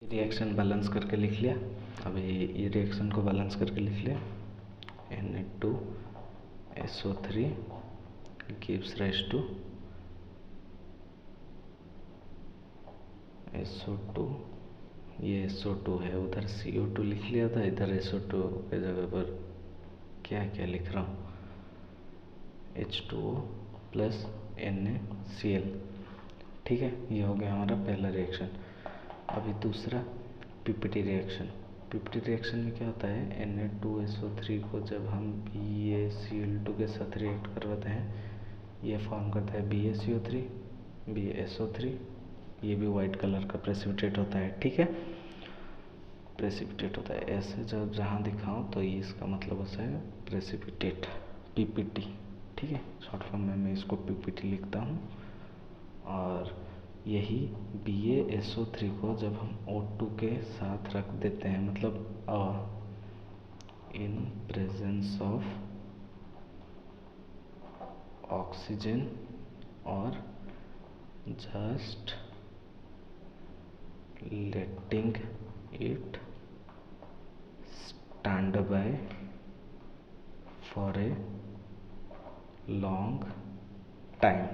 Reaction balance करके लिख लिया। अभी ये रिएक्शन को बैलेंस करके लिख लिया। Na2SO3 gives rise to SO2। ये SO2 है, उधर CO2 लिख लिया था, इधर SO2 के जगह पर क्या क्या लिख रहा हूँ, H2O प्लस NaCl। ठीक है, ये हो गया हमारा पहला रिएक्शन। अभी दूसरा पीपीटी रिएक्शन। पीपीटी रिएक्शन में क्या होता है, Na2SO3 को जब हम BaCl2 के साथ रिएक्ट करवाते हैं, ये फॉर्म करता है BaCO3 BaSO3। ये भी वाइट कलर का प्रेसिपिटेट होता है। ठीक है, प्रेसिपिटेट होता है ऐसे, जब जहाँ दिखाऊँ तो ये इसका मतलब होता है प्रेसिपिटेट, पीपीटी। ठीक है, शॉर्ट फॉर्म में मैं इसको पीपीटी लिखता हूँ। और यही BaSO3 को जब हम O2 के साथ रख देते हैं, मतलब इन प्रेजेंस ऑफ ऑक्सीजन और just letting it stand by for a long time,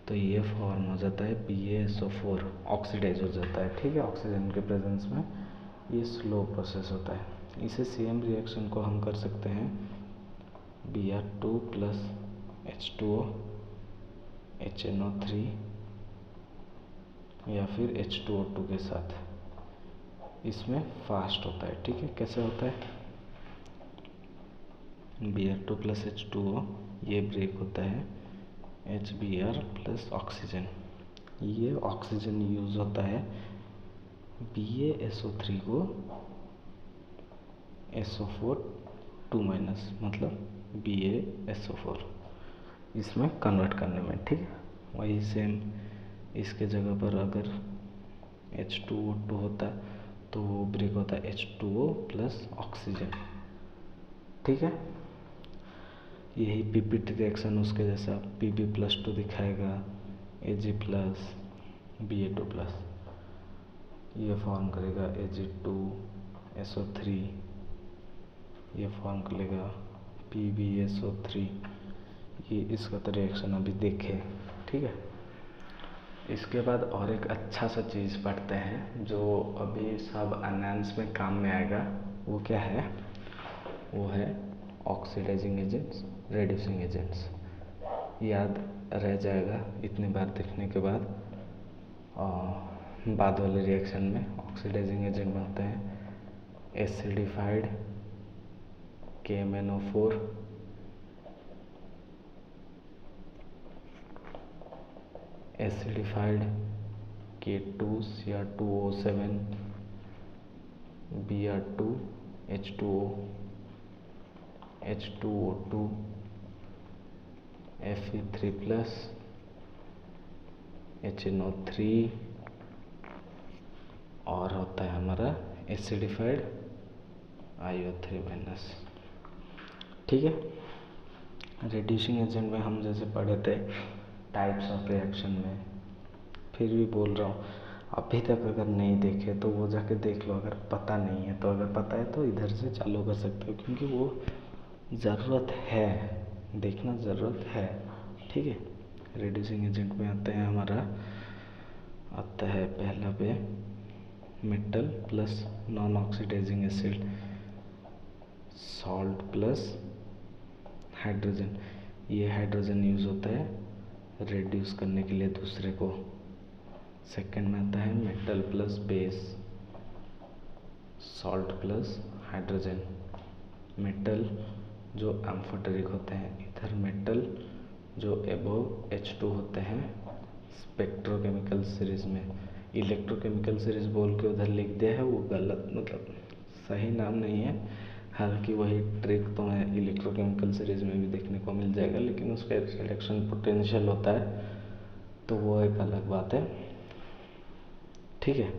तो ये फॉर्म हो जाता है BaSO4, ऑक्सीडाइज हो जाता है। ठीक है, ऑक्सीजन के प्रेजेंस में ये स्लो प्रोसेस होता है। इसे सेम रिएक्शन को हम कर सकते हैं Br2 प्लस H2O HNO3 या फिर H2O2 के साथ। इसमें फास्ट होता है। ठीक है, कैसे होता है, Br2 प्लस H2O ये ब्रेक होता है HBr प्लस ऑक्सीजन, ये ऑक्सीजन यूज होता है BaSO3 को SO4 2 माइनस, मतलब BaSO4 इसमें कन्वर्ट करने में। ठीक है, वही सेम इसके जगह पर अगर H2O2 होता तो वो ब्रेक होता है H2O प्लस ऑक्सीजन। ठीक है, यही पीपीटी रिएक्शन उसके जैसा Pb+2 दिखाएगा, Ag प्लस Ba2 प्लस, ये फॉर्म करेगा Ag2SO3, ये फॉर्म करेगा PbSO3। ये इसका तो रिएक्शन अभी देखे। ठीक है, इसके बाद और एक अच्छा सा चीज़ पढ़ते हैं जो अभी सब एनायंस में काम में आएगा। वो क्या है, वो है ऑक्सीडाइजिंग एजेंट्स, रेड्यूसिंग एजेंट्स। याद रह जाएगा इतनी बार देखने के बाद। बाद वाले रिएक्शन में ऑक्सीडाइजिंग एजेंट बनते हैं acidified KMnO4, acidified K2Cr2O7, Br2 H2O H2O2 Fe3 plus HNO3, और होता है हमारा एसिडिफाइड IO3 माइनस। ठीक है, रेड्यूसिंग एजेंट में हम जैसे पढ़े थे टाइप्स ऑफ रिएक्शन में, फिर भी बोल रहा हूँ, अभी तक अगर नहीं देखे तो वो जाके देख लो। अगर पता नहीं है तो, अगर पता है तो इधर से चालू कर सकते हो, क्योंकि वो ज़रूरत है, देखना ज़रूरत है। ठीक है, रेड्यूसिंग एजेंट में आता है हमारा, आता है पहला पे metal plus non oxidizing acid, salt plus hydrogen. ये हाइड्रोजन यूज़ होता है रेड्यूस करने के लिए दूसरे को। सेकंड में आता है metal plus base, salt plus hydrogen. Metal जो एम्फोटेरिक होते हैं, इधर मेटल जो एबोव H2 होते हैं स्पेक्ट्रोकेमिकल सीरीज में। इलेक्ट्रोकेमिकल सीरीज बोल के उधर लिख दिया है, वो गलत, मतलब सही नाम नहीं है। हालांकि वही ट्रिक तो है, इलेक्ट्रोकेमिकल सीरीज में भी देखने को मिल जाएगा, लेकिन उसका रिडक्शन पोटेंशियल होता है, तो वो एक अलग बात है। ठीक है,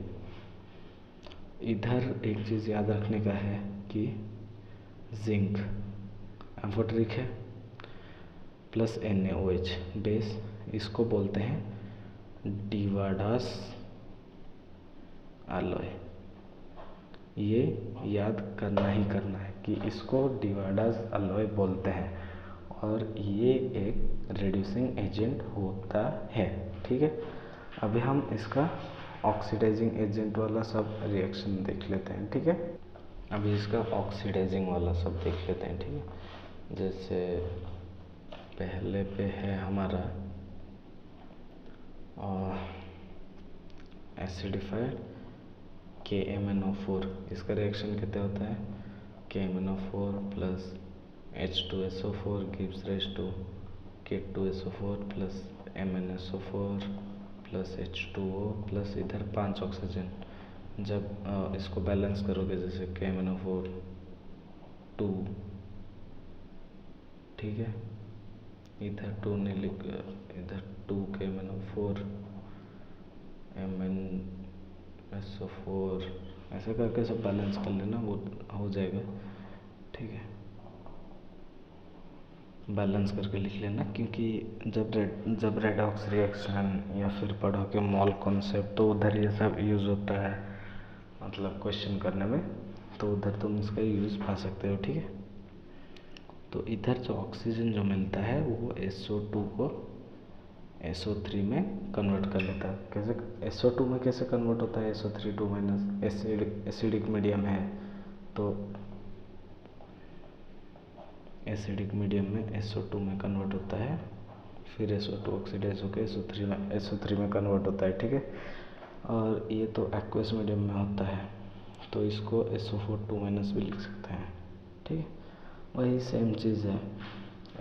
इधर एक चीज़ याद रखने का है कि जिंक एम्फोटेरिक है प्लस NaOH बेस, इसको बोलते हैं डिवाडास alloy। ये याद करना ही करना है कि इसको डिवाइडर्स अलॉय बोलते हैं और ये एक रिड्यूसिंग एजेंट होता है। ठीक है, अभी हम इसका ऑक्सीडाइजिंग एजेंट वाला सब रिएक्शन देख लेते हैं। ठीक है, अभी इसका ऑक्सीडाइजिंग वाला सब देख लेते हैं। ठीक है, जैसे पहले पे है हमारा एसिडिफाइड KMnO4। इसका रिएक्शन कितना होता है? KMnO4 plus H2SO4 gives rise to K2SO4 plus MnSO4 plus H2O plus इधर 5 ऑक्सीजन। जब इसको बैलेंस करोगे, जैसे KMnO4 2, ठीक है, इधर 2 नहीं लिख, इधर 2 KMnO4 MnSO4 ऐसा करके सब बैलेंस कर लेना, वो हो जाएगा। ठीक है, बैलेंस करके लिख लेना, क्योंकि जब रेडॉक्स रिएक्शन या फिर पढ़ोगे मॉल कॉन्सेप्ट तो उधर ये सब यूज़ होता है, मतलब क्वेश्चन करने में, तो उधर तुम इसका यूज़ पा सकते हो। ठीक है, तो इधर जो ऑक्सीजन जो मिलता है वो SO2 को SO3 में कन्वर्ट कर लेता है। कैसे SO2 में कैसे कन्वर्ट होता है? SO3 - एसिडिक मीडियम है, तो एसिडिक मीडियम में SO2 में कन्वर्ट होता है, फिर SO2 ऑक्सीडाइज होकर SO3 में कन्वर्ट होता है। ठीक है, और ये तो एक्वस मीडियम में होता है, तो इसको SO4 - भी लिख सकते हैं। ठीक है, वही सेम चीज़ है,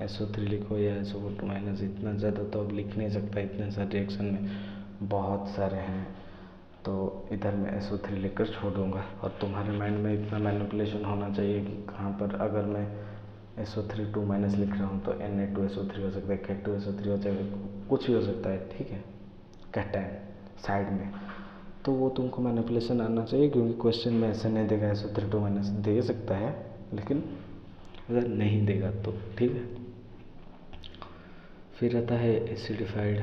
SO3 लिखो या SO4 - इतना ज़्यादा तो अब लिख नहीं सकता, इतने सारे रिएक्शन में बहुत सारे हैं, तो इधर मैं SO3 लिखकर छोड़ दूँगा। और तुम्हारे माइंड में इतना मैनिपुलेशन होना चाहिए कि कहाँ पर अगर मैं SO3 2- लिख रहा हूँ तो Na2SO3 हो सकता है, K2SO3 हो जाएगा, कुछ भी हो सकता है। ठीक है, कैटायन साइड में, तो वो तुमको मैनिपुलेशन आना चाहिए, क्योंकि क्वेश्चन में ऐसे नहीं देगा। SO3 2- दे सकता है, लेकिन अगर नहीं देगा तो ठीक है। फिर आता है एसिडिफाइड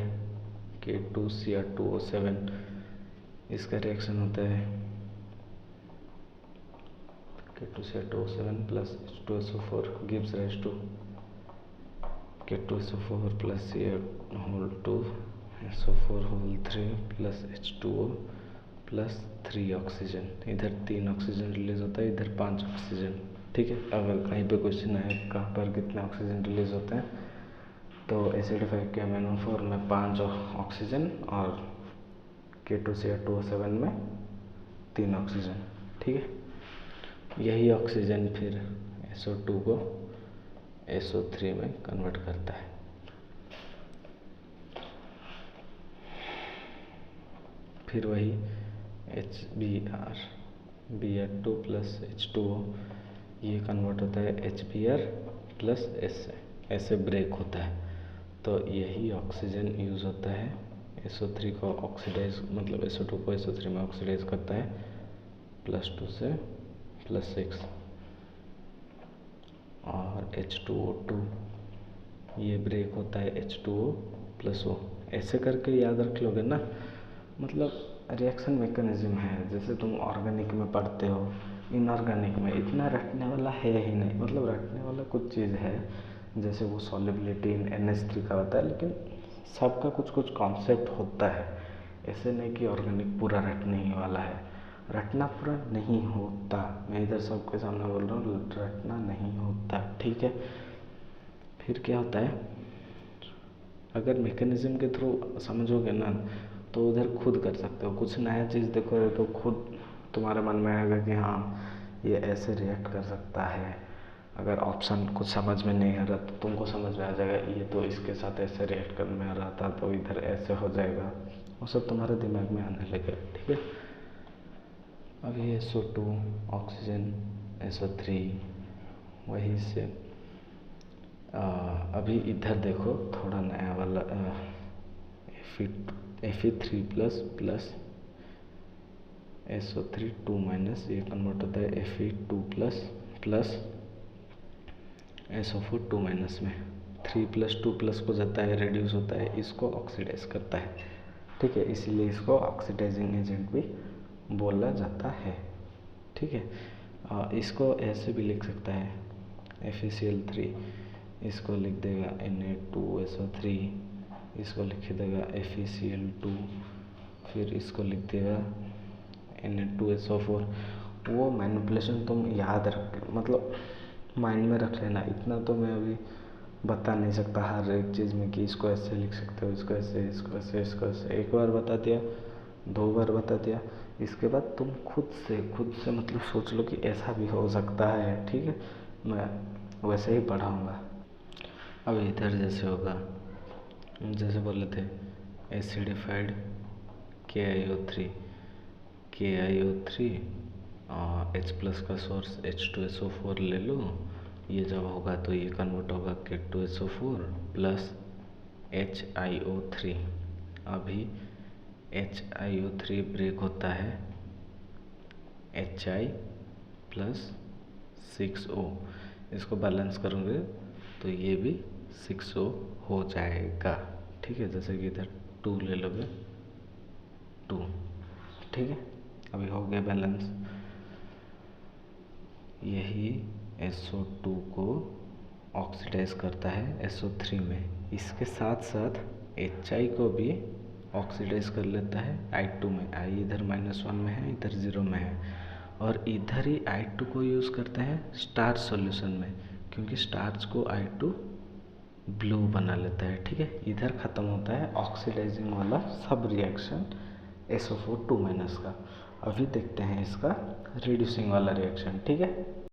K2Cr2O7। इसका रिएक्शन होता है K2Cr2O7 plus H2SO4 gives rise to K2SO4 plus Cr2 SO4 plus H2O plus 3 ऑक्सीजन। इधर 3 ऑक्सीजन रिलीज होता है, इधर 5 ऑक्सीजन। ठीक है, अगर कहीं पे क्वेश्चन आए कहाँ पर कितने ऑक्सीजन रिलीज होते हैं, तो एसिडिफाइड KMnO4 में 5 ऑक्सीजन और K2Cr2O7 में 3 ऑक्सीजन। ठीक है, यही ऑक्सीजन फिर SO2 को SO3 में कन्वर्ट करता है। फिर वही Br2 प्लस H2O, ये कन्वर्ट होता है HBr प्लस S से, ऐसे ब्रेक होता है। तो यही ऑक्सीजन यूज़ होता है SO3 को ऑक्सीडाइज, मतलब SO2 को SO3 में ऑक्सीडाइज करता है +2 से +6, और H2O2 ये ब्रेक होता है H2O + O। ऐसे करके याद रख लोगे ना, मतलब रिएक्शन मैकेनिज्म है। जैसे तुम ऑर्गेनिक में पढ़ते हो, इनऑर्गेनिक में इतना रटने वाला है ही नहीं, मतलब रटने वाला कुछ चीज़ है, जैसे वो सॉल्युबिलिटी इन NH3 का होता है, लेकिन सबका कुछ कुछ कॉन्सेप्ट होता है। ऐसे नहीं कि ऑर्गेनिक पूरा रटने ही वाला है, रटना पूरा नहीं होता। मैं इधर सबके सामने बोल रहा हूँ, रटना नहीं होता। ठीक है, फिर क्या होता है, अगर मैकेनिज्म के थ्रू समझोगे ना तो उधर खुद कर सकते हो। कुछ नया चीज़ देखोगे तो खुद तुम्हारे मन में आएगा कि हाँ ये ऐसे रिएक्ट कर सकता है। अगर ऑप्शन कुछ समझ में नहीं आ रहा तो तुमको समझ में आ जाएगा, ये तो इसके साथ ऐसे रिएक्ट करने में आ रहा था तो इधर ऐसे हो जाएगा, वो सब तुम्हारे दिमाग में आने लगेगा। ठीक है, अभी SO2 ऑक्सीजन SO3 वही से अभी इधर देखो थोड़ा नया वाला Fe3 प्लस SO3 2- ये कन्वर्ट होता है Fe2 प्लस SO4 2- में 3 + 2 को जाता है, रिड्यूस होता है, इसको ऑक्सीडाइज करता है। ठीक है, इसीलिए इसको ऑक्सीडाइजिंग एजेंट भी बोला जाता है। ठीक है, इसको ऐसे भी लिख सकता है FeCl3, इसको लिख देगा Na2SO3, इसको लिख देगा FeCl2, फिर इसको लिख देगा Na2SO4। वो मैनिपुलेशन तुम याद रख, मतलब माइंड में रख लेना। इतना तो मैं अभी बता नहीं सकता हर एक चीज़ में कि इसको ऐसे लिख सकते हो, इसको ऐसे, इसको ऐसे, इसको ऐसे। एक बार बता दिया, 2 बार बता दिया, इसके बाद तुम खुद से मतलब सोच लो कि ऐसा भी हो सकता है। ठीक है, मैं वैसे ही पढ़ाऊँगा। अब इधर जैसे होगा, जैसे बोले थे एसिडिफाइड KiO3 H+ का सोर्स H2SO4 ले लो। ये जब होगा तो ये कन्वर्ट होगा K2SO4 प्लस HiO3। अभी HiO3 ब्रेक होता है Hi प्लस 6O। इसको बैलेंस करोगे तो ये भी 6O हो जाएगा। ठीक है, जैसे कि इधर 2 ले लोगे, 2। ठीक है, अभी हो गया बैलेंस। यही SO2 को ऑक्सीडाइज करता है SO3 में। इसके साथ साथ Hi को भी ऑक्सीडाइज कर लेता है I2 में। I इधर -1 में है, इधर 0 में है, और इधर ही I2 को यूज़ करते हैं स्टार्च सॉल्यूशन में, क्योंकि स्टार्च को I2 ब्लू बना लेता है। ठीक है, इधर ख़त्म होता है ऑक्सीडाइजिंग वाला सब रिएक्शन SO4 2- का। अभी देखते हैं इसका रिड्यूसिंग वाला रिएक्शन। ठीक है।